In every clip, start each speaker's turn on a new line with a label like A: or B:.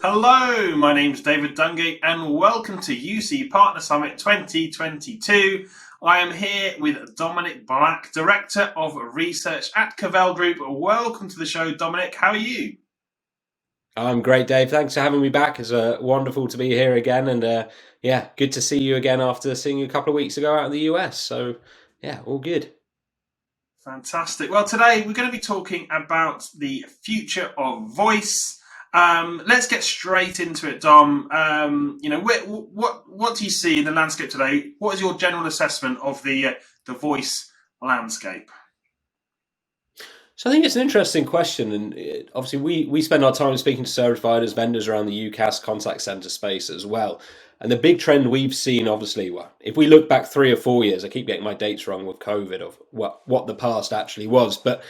A: Hello, my name's David Dungate and welcome to UC Partner Summit 2022. I am here with Dominic Black, Director of Research at Cavell Group. Welcome to the show, Dominic. How are you?
B: I'm great, Dave. Thanks for having me back. It's wonderful to be here again, and yeah, good to see you again after seeing you a couple of weeks ago out in the US. So yeah, all good.
A: Fantastic. Well, today we're going to be talking about the future of voice. Let's get straight into it, Dom. What do you see in the landscape today? What is your general assessment of the voice landscape?
B: So I think it's an interesting question, and obviously we spend our time speaking to service providers, vendors around the UCaaS contact center space as well. And the big trend we've seen, obviously, well, if we look back 3 or 4 years, I keep getting my dates wrong with COVID of what the past actually was, but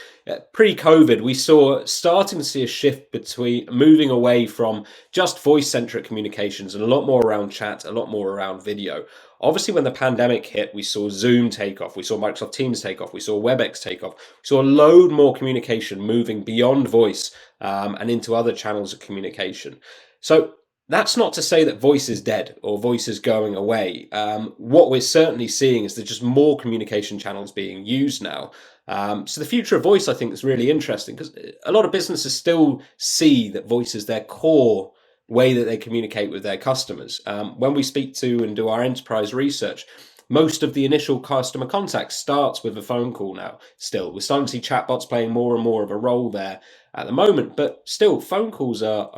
B: pre-COVID, we saw starting to see a shift between moving away from just voice-centric communications and a lot more around chat, a lot more around video. Obviously, when the pandemic hit, we saw Zoom take off, we saw Microsoft Teams take off, we saw WebEx take off, we saw a load more communication moving beyond voice and into other channels of communication. So that's not to say that voice is dead or voice is going away. What we're certainly seeing is there's just more communication channels being used now. So the future of voice, I think, is really interesting because a lot of businesses still see that voice is their core way that they communicate with their customers. When we speak to and do our enterprise research, most of the initial customer contact starts with a phone call now. Still, we're starting to see chatbots playing more and more of a role there at the moment, but still, phone calls are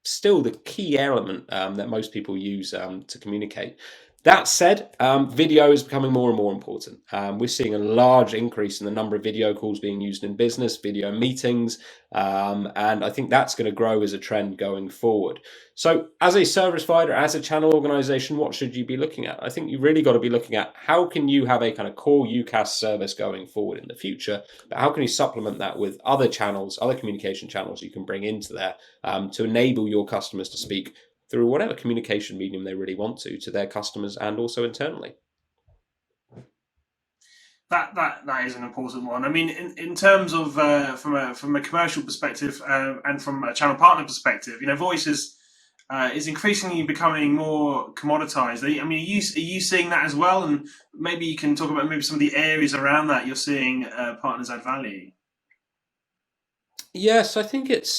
B: still the key element that most people use to communicate. That said, video is becoming more and more important. We're seeing a large increase in the number of video calls being used in business, video meetings, and I think that's going to grow as a trend going forward. So, as a service provider, as a channel organization, what should you be looking at? I think you've really got to be looking at how can you have a kind of core UCaaS service going forward in the future, but how can you supplement that with other channels, other communication channels you can bring into there to enable your customers to speak through whatever communication medium they really want to their customers and also internally.
A: That is an important one. I mean, in terms of from a commercial perspective and from a channel partner perspective, voice is increasingly becoming more commoditized. I mean, are you seeing that as well? And maybe you can talk about maybe some of the areas around that you're seeing partners add value.
B: Yes, I think it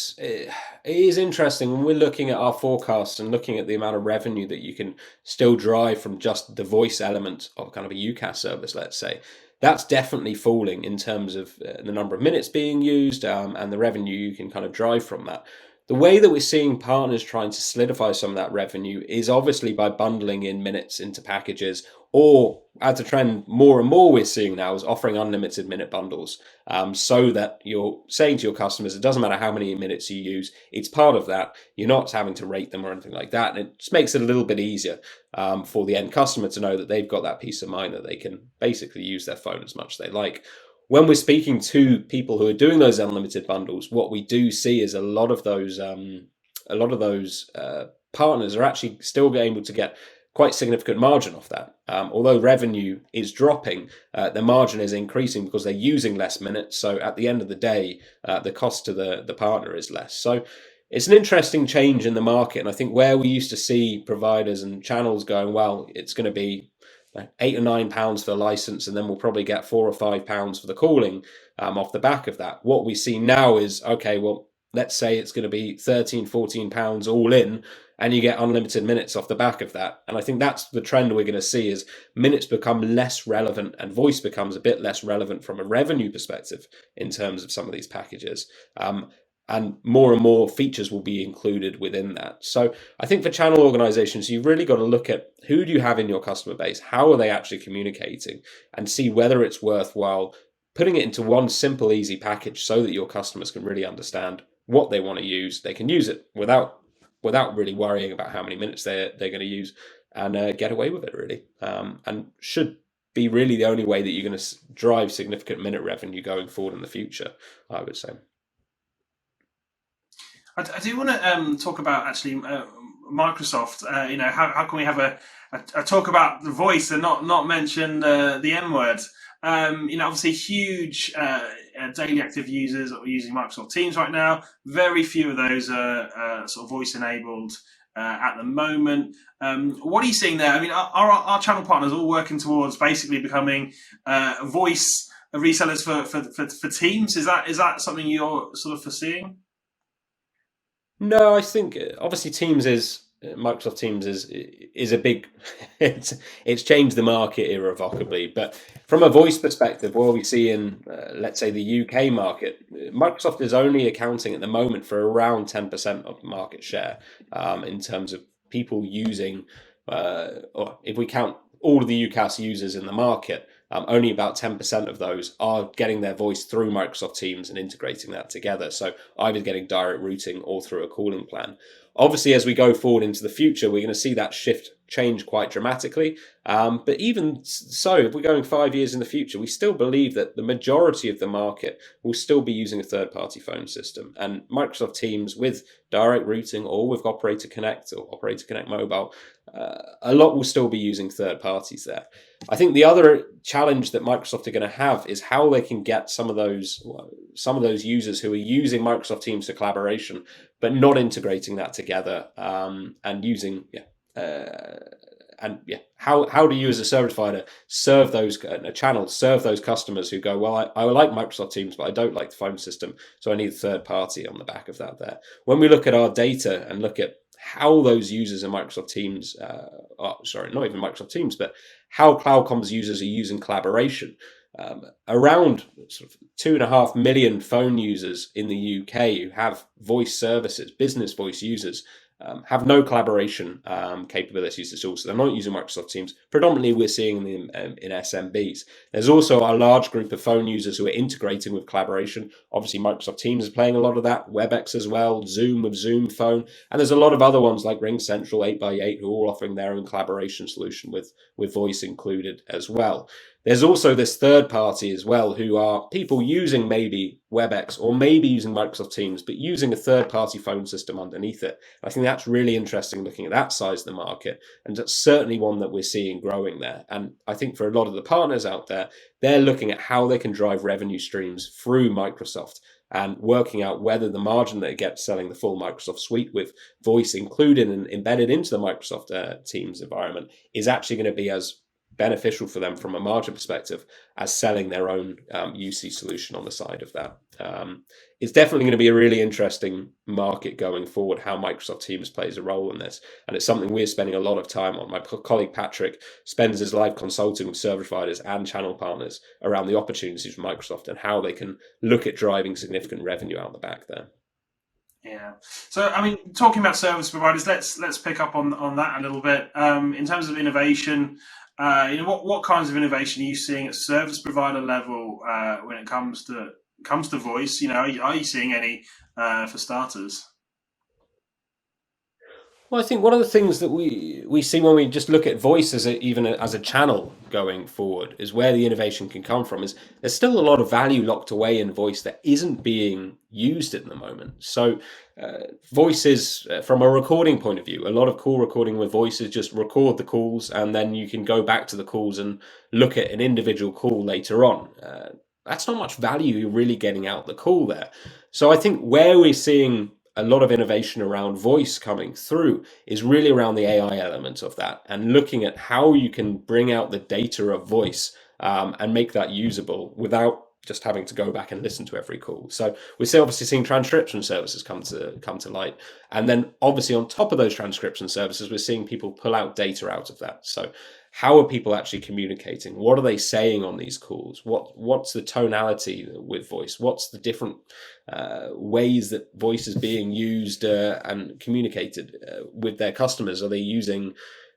B: is interesting when we're looking at our forecasts and looking at the amount of revenue that you can still drive from just the voice element of kind of a UCaaS service, let's say. That's definitely falling in terms of the number of minutes being used and the revenue you can kind of drive from that. The way that we're seeing partners trying to solidify some of that revenue is obviously by bundling in minutes into packages, or as a trend more and more we're seeing now is offering unlimited minute bundles, so that you're saying to your customers, it doesn't matter how many minutes you use, it's part of that. You're not having to rate them or anything like that. And it just makes it a little bit easier for the end customer to know that they've got that peace of mind that they can basically use their phone as much as they like. When we're speaking to people who are doing those unlimited bundles, what we do see is a lot of those partners are actually still able to get quite significant margin off that. Although revenue is dropping, the margin is increasing because they're using less minutes. So at the end of the day, the cost to the partner is less. So it's an interesting change in the market. And I think where we used to see providers and channels going, well, it's going to be £8 or £9 for the license, and then we'll probably get £4 or £5 for the calling off the back of that. What we see now is, okay, well, let's say it's going to be £13, £14 all in, and you get unlimited minutes off the back of that. And I think that's the trend we're going to see is minutes become less relevant and voice becomes a bit less relevant from a revenue perspective in terms of some of these packages. And more features will be included within that. So I think for channel organizations, you've really got to look at who do you have in your customer base? How are they actually communicating? And see whether it's worthwhile putting it into one simple, easy package so that your customers can really understand what they want to use. They can use it without really worrying about how many minutes they're going to use and get away with it really. And should be really the only way that you're going to drive significant minute revenue going forward in the future, I would say.
A: I do want to talk about actually Microsoft. How can we have a talk about the voice and not mention the N word? Obviously huge daily active users are using Microsoft Teams right now. Very few of those are sort of voice enabled at the moment. What are you seeing there? I mean, our channel partners all working towards basically becoming voice resellers for Teams. Is that something you're sort of foreseeing?
B: No, I think obviously Teams is Microsoft Teams is a big it's changed the market irrevocably. But from a voice perspective, what we see in let's say the UK market, Microsoft is only accounting at the moment for around 10% of market share in terms of people using, or if we count all of the UCaaS users in the market. Only about 10% of those are getting their voice through Microsoft Teams and integrating that together. So either getting direct routing or through a calling plan. Obviously, as we go forward into the future, we're going to see that shift change quite dramatically. But even so, if we're going 5 years in the future, we still believe that the majority of the market will still be using a third-party phone system. And Microsoft Teams with direct routing or with Operator Connect or Operator Connect Mobile, a lot will still be using third parties there. I think the other challenge that Microsoft are going to have is how they can get some of those users who are using Microsoft Teams for collaboration, but not integrating that together and using how do you as a service provider serve those channels, serve those customers who go, well, I like Microsoft Teams, but I don't like the phone system, so I need a third party on the back of that there. When we look at our data and look at how those users in Microsoft Teams, not even Microsoft Teams, but how Cloud Comms users are using collaboration. Around sort of 2.5 million phone users in the UK who have voice services, business voice users, have no collaboration capabilities at all. So they're not using Microsoft Teams. Predominantly, we're seeing them in SMBs. There's also a large group of phone users who are integrating with collaboration. Obviously, Microsoft Teams is playing a lot of that. WebEx as well, Zoom with Zoom Phone. And there's a lot of other ones like RingCentral, 8x8, who are all offering their own collaboration solution with voice included as well. There's also this third party as well, who are people using maybe WebEx or maybe using Microsoft Teams, but using a third party phone system underneath it. I think that's really interesting looking at that size of the market. And that's certainly one that we're seeing growing there. And I think for a lot of the partners out there, they're looking at how they can drive revenue streams through Microsoft and working out whether the margin they get selling the full Microsoft suite with voice included and embedded into the Microsoft Teams environment is actually going to be as beneficial for them from a margin perspective as selling their own UC solution on the side of that. It's definitely going to be a really interesting market going forward, how Microsoft Teams plays a role in this. And it's something we're spending a lot of time on. My colleague Patrick spends his life consulting with service providers and channel partners around the opportunities for Microsoft and how they can look at driving significant revenue out the back there.
A: Yeah. So, I mean, talking about service providers, let's pick up on that a little bit. In terms of innovation, what kinds of innovation are you seeing at service provider level when it comes to voice? Are you seeing any for starters?
B: Well, I think one of the things that we see when we just look at voice even as a channel going forward is where the innovation can come from. Is there's still a lot of value locked away in voice that isn't being used at the moment. So voice is, from a recording point of view, a lot of call recording with voice is just record the calls and then you can go back to the calls and look at an individual call later on. That's not much value you're really getting out the call there. So I think where we're seeing a lot of innovation around voice coming through is really around the AI element of that and looking at how you can bring out the data of voice and make that usable without just having to go back and listen to every call. So we're still obviously seeing transcription services come to light. And then obviously on top of those transcription services, we're seeing people pull out data out of that. So how are people actually communicating? What are they saying on these calls? What's the tonality with voice? What's the different ways that voice is being used and communicated with their customers? Are they using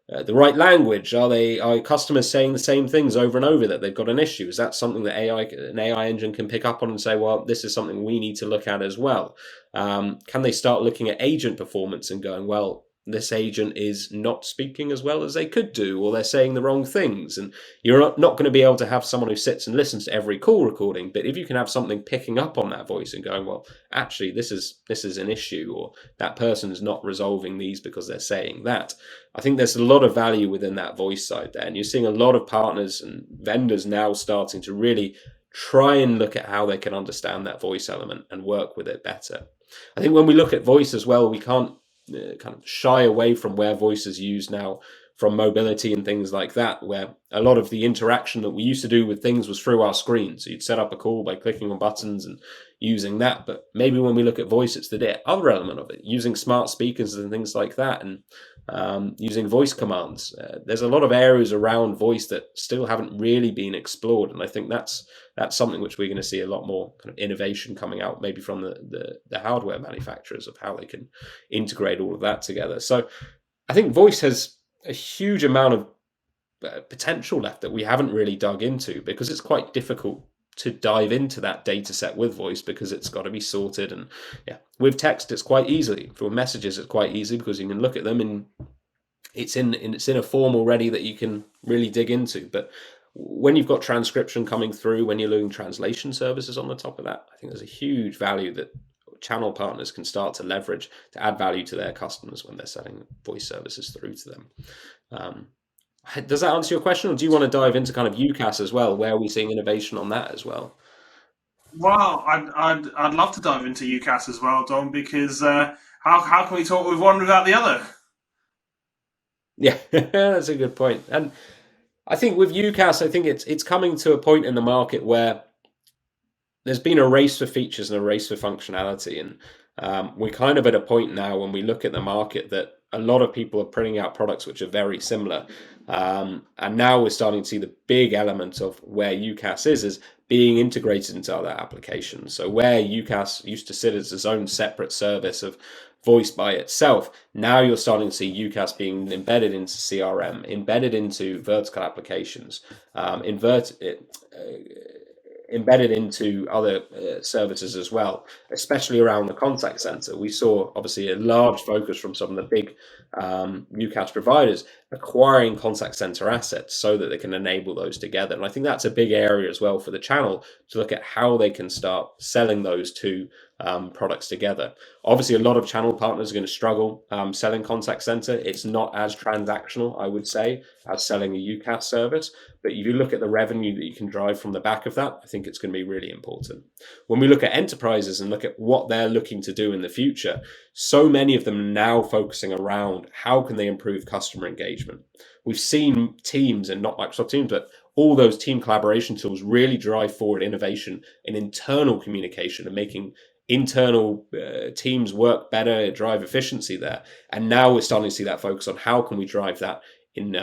B: the right language? Are customers saying the same things over and over that they've got an issue? Is that something that an AI engine can pick up on and say, well, this is something we need to look at as well? Can they start looking at agent performance and going, well, this agent is not speaking as well as they could do, or they're saying the wrong things. And you're not going to be able to have someone who sits and listens to every call recording. But if you can have something picking up on that voice and going, well, actually, this is an issue, or that person's not resolving these because they're saying that, I think there's a lot of value within that voice side there. And you're seeing a lot of partners and vendors now starting to really try and look at how they can understand that voice element and work with it better. I think when we look at voice as well, we can't kind of shy away from where voice is used now from mobility and things like that, where a lot of the interaction that we used to do with things was through our screen. So you'd set up a call by clicking on buttons and using that. But maybe when we look at voice, it's the other element of it, using smart speakers and things like that, and using voice commands. There's a lot of areas around voice that still haven't really been explored. And I think that's something which we're going to see a lot more kind of innovation coming out, maybe from the hardware manufacturers, of how they can integrate all of that together. So I think voice has a huge amount of potential left that we haven't really dug into, because it's quite difficult to dive into that data set with voice, because it's got to be sorted. And with text, it's quite easy. For messages, it's quite easy because you can look at them and it's in a form already that you can really dig into. But when you've got transcription coming through, when you're doing translation services on the top of that, I think there's a huge value that channel partners can start to leverage to add value to their customers when they're selling voice services through to them. Does that answer your question, or do you want to dive into kind of UCaaS as well? Where are we seeing innovation on that as well?
A: Well, I'd love to dive into UCAS as well, Dom, because how can we talk with one without the other?
B: Yeah, that's a good point. And I think with UCaaS, I think it's coming to a point in the market where there's been a race for features and a race for functionality. And we're kind of at a point now when we look at the market that a lot of people are putting out products which are very similar. And now we're starting to see the big element of where UCaaS is being integrated into other applications. So where UCaaS used to sit as its own separate service of voice by itself, now you're starting to see UCaaS being embedded into CRM, embedded into vertical applications, embedded into other services as well, especially around the contact center. We saw obviously a large focus from some of the big UCaaS providers acquiring contact center assets so that they can enable those together. And I think that's a big area as well for the channel to look at how they can start selling those two products together. Obviously, a lot of channel partners are going to struggle selling contact center. It's not as transactional, I would say, as selling a UCaaS service. But if you look at the revenue that you can drive from the back of that, I think it's going to be really important. When we look at enterprises and look at what they're looking to do in the future, so many of them are now focusing around how can they improve customer engagement. We've seen Teams, and not Microsoft Teams, but all those team collaboration tools really drive forward innovation in internal communication and making internal teams work better, drive efficiency there. And now we're starting to see that focus on how can we drive that in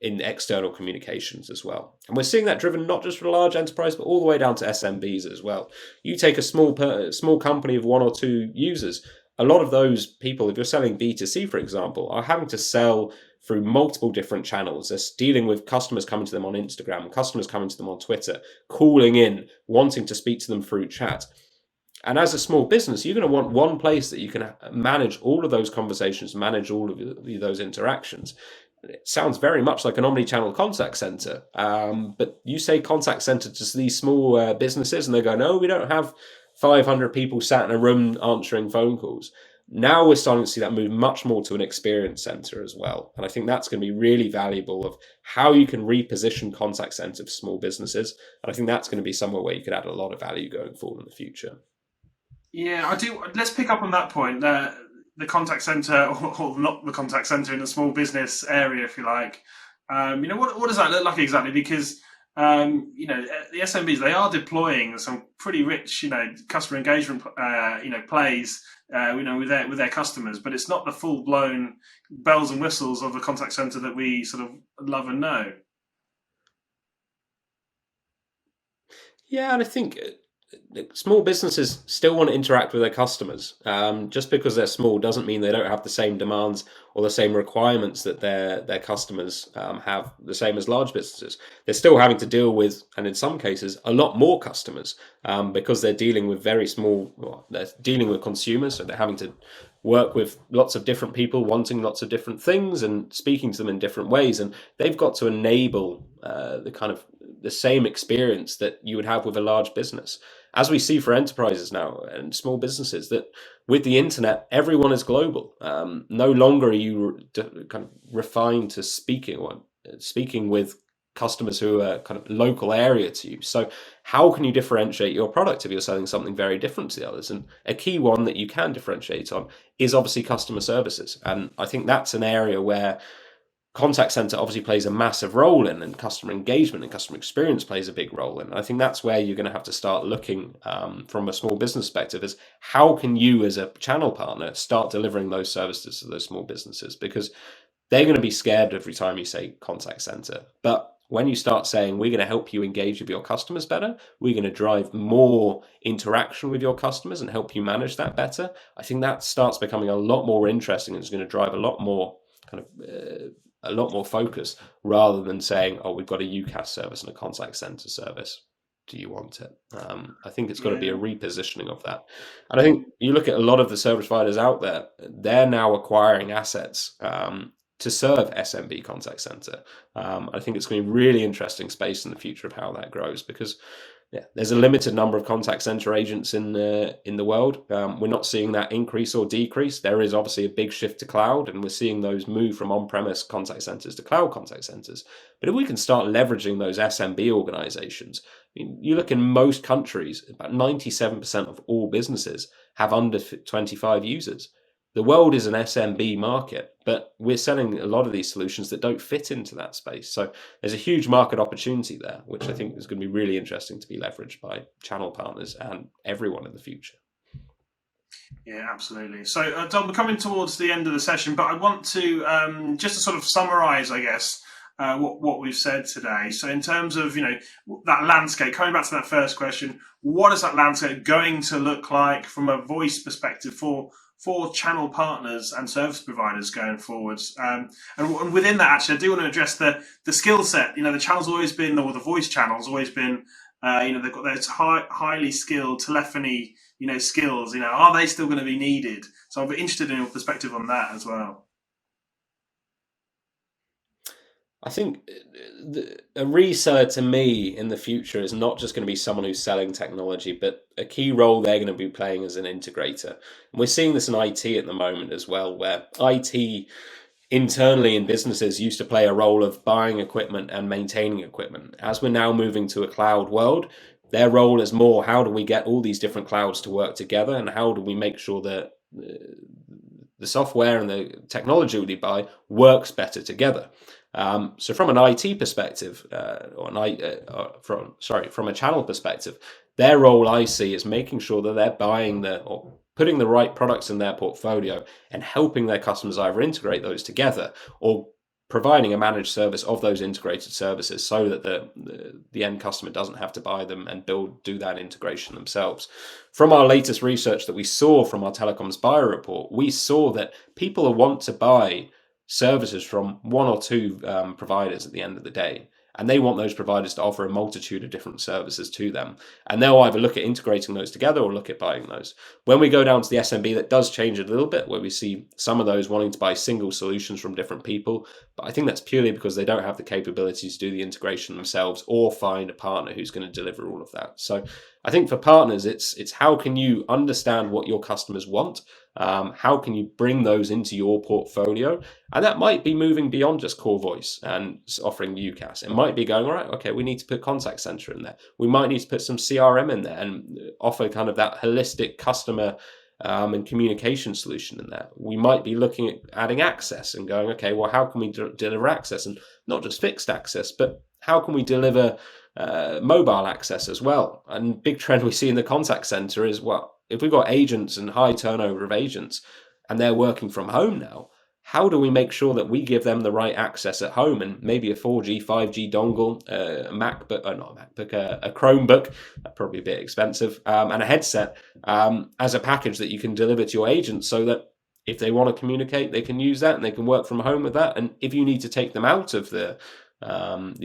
B: external communications as well. And we're seeing that driven not just for large enterprise, but all the way down to SMBs as well. You take a small company of 1 or 2 users, a lot of those people, if you're selling B2C, for example, are having to sell through multiple different channels. They're dealing with customers coming to them on Instagram, customers coming to them on Twitter, calling in, wanting to speak to them through chat. And as a small business, you're going to want one place that you can manage all of those conversations, manage all of those interactions. It sounds very much like an omni-channel contact center. But you say contact center to these small businesses, and they go, no, we don't have 500 people sat in a room answering phone calls. Now we're starting to see that move much more to an experience center as well. And I think that's going to be really valuable of how you can reposition contact center for small businesses. And I think that's going to be somewhere where you could add a lot of value going forward in the future.
A: Yeah, I do. Let's pick up on that point. The contact center, or not the contact center, in the small business area, if you like. What does that look like exactly? Because the SMBs, they are deploying some pretty rich, customer engagement, plays, with their customers, but it's not the full blown bells and whistles of the contact center that we sort of love and know.
B: Yeah, and I think small businesses still want to interact with their customers. Just because they're small doesn't mean they don't have the same demands or the same requirements that their customers have, the same as large businesses. They're still having to deal with, and in some cases, a lot more customers because they're dealing with very small, well, they're dealing with consumers, so they're having to work with lots of different people wanting lots of different things and speaking to them in different ways, and they've got to enable the same experience that you would have with a large business. As we see for enterprises now and small businesses, that with the internet, everyone is global. No longer are you kind of refined to speaking with customers who are kind of local area to you. So how can you differentiate your product if you're selling something very different to the others? And a key one that you can differentiate on is obviously customer services. And I think that's an area where contact center obviously plays a massive role in, and customer engagement and customer experience plays a big role in. I think that's where you're going to have to start looking from a small business perspective, is how can you as a channel partner start delivering those services to those small businesses, because they're going to be scared every time you say contact center. But when you start saying, we're going to help you engage with your customers better, we're going to drive more interaction with your customers and help you manage that better, I think that starts becoming a lot more interesting, and it's going to drive a lot more focus, rather than saying, oh, we've got a UCaaS service and a contact center service. Do you want it? I think it's got to be a repositioning of that. And I think you look at a lot of the service providers out there, they're now acquiring assets to serve SMB contact center. I think it's going to be a really interesting space in the future of how that grows, because there's a limited number of contact center agents in the world. We're not seeing that increase or decrease. There is obviously a big shift to cloud, and we're seeing those move from on-premise contact centers to cloud contact centers. But if we can start leveraging those SMB organizations, I mean, you look in most countries, about 97% of all businesses have under 25 users. The world is an SMB market, but we're selling a lot of these solutions that don't fit into that space. So there's a huge market opportunity there, which I think is going to be really interesting to be leveraged by channel partners and everyone in the future.
A: Yeah, absolutely. So, Dom, we're coming towards the end of the session, but I want to just to sort of summarise, I guess, what we've said today. So, in terms of that landscape, coming back to that first question, what is that landscape going to look like from a voice perspective for channel partners and service providers going forwards? And within that, actually, I do want to address the skill set. The channel's always been, or the voice channel's always been, they've got those highly skilled telephony, skills. Are they still going to be needed? So I'll be interested in your perspective on that as well.
B: I think a reseller to me in the future is not just going to be someone who's selling technology, but a key role they're going to be playing as an integrator. And we're seeing this in IT at the moment as well, where IT internally in businesses used to play a role of buying equipment and maintaining equipment. As we're now moving to a cloud world, their role is more, how do we get all these different clouds to work together, and how do we make sure that the software and the technology we buy works better together. So from an IT perspective, from a channel perspective, their role I see is making sure that they're buying or putting the right products in their portfolio and helping their customers either integrate those together or providing a managed service of those integrated services, so that the end customer doesn't have to buy them and do that integration themselves. From our latest research that we saw from our Telecoms Buyer Report, we saw that people want to buy services from one or two providers at the end of the day. And they want those providers to offer a multitude of different services to them. And they'll either look at integrating those together or look at buying those. When we go down to the SMB, that does change a little bit, where we see some of those wanting to buy single solutions from different people. But I think that's purely because they don't have the capability to do the integration themselves or find a partner who's going to deliver all of that. So I think for partners, it's how can you understand what your customers want? How can you bring those into your portfolio? And that might be moving beyond just core voice and offering UCaaS. It might be going, all right, okay, we need to put contact center in there. We might need to put some CRM in there and offer kind of that holistic customer and communication solution in there. We might be looking at adding access and going, okay, well, how can we deliver access? And not just fixed access, but how can we deliver mobile access as well? And big trend we see in the contact center is, well, if we've got agents and high turnover of agents and they're working from home now, how do we make sure that we give them the right access at home, and maybe a 4G, 5G dongle, a MacBook, or not a MacBook, a Chromebook, probably a bit expensive, and a headset as a package that you can deliver to your agents, so that if they want to communicate, they can use that and they can work from home with that. And if you need to take them out of the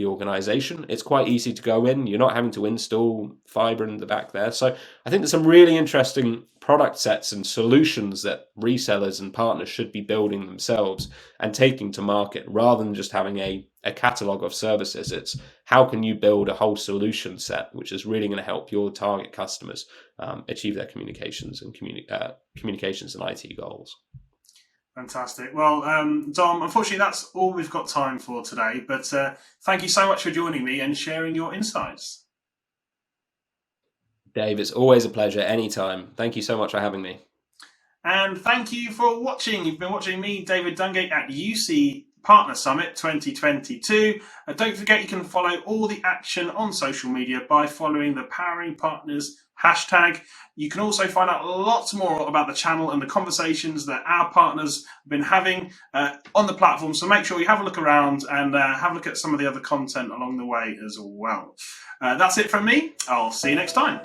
B: organization, it's quite easy to go in. You're not having to install fiber in the back there. So I think there's some really interesting product sets and solutions that resellers and partners should be building themselves and taking to market, rather than just having a catalog of services. It's how can you build a whole solution set which is really going to help your target customers achieve their communications and communications and IT goals.
A: Fantastic. Well, Dom, unfortunately, that's all we've got time for today. But thank you so much for joining me and sharing your insights.
B: Dave, it's always a pleasure, anytime. Thank you so much for having me.
A: And thank you for watching. You've been watching me, David Dungate, at UC Partner Summit 2022. Don't forget you can follow all the action on social media by following the Powering Partners hashtag. You can also find out lots more about the channel and the conversations that our partners have been having on the platform. So make sure you have a look around and have a look at some of the other content along the way as well. That's it from me. I'll see you next time.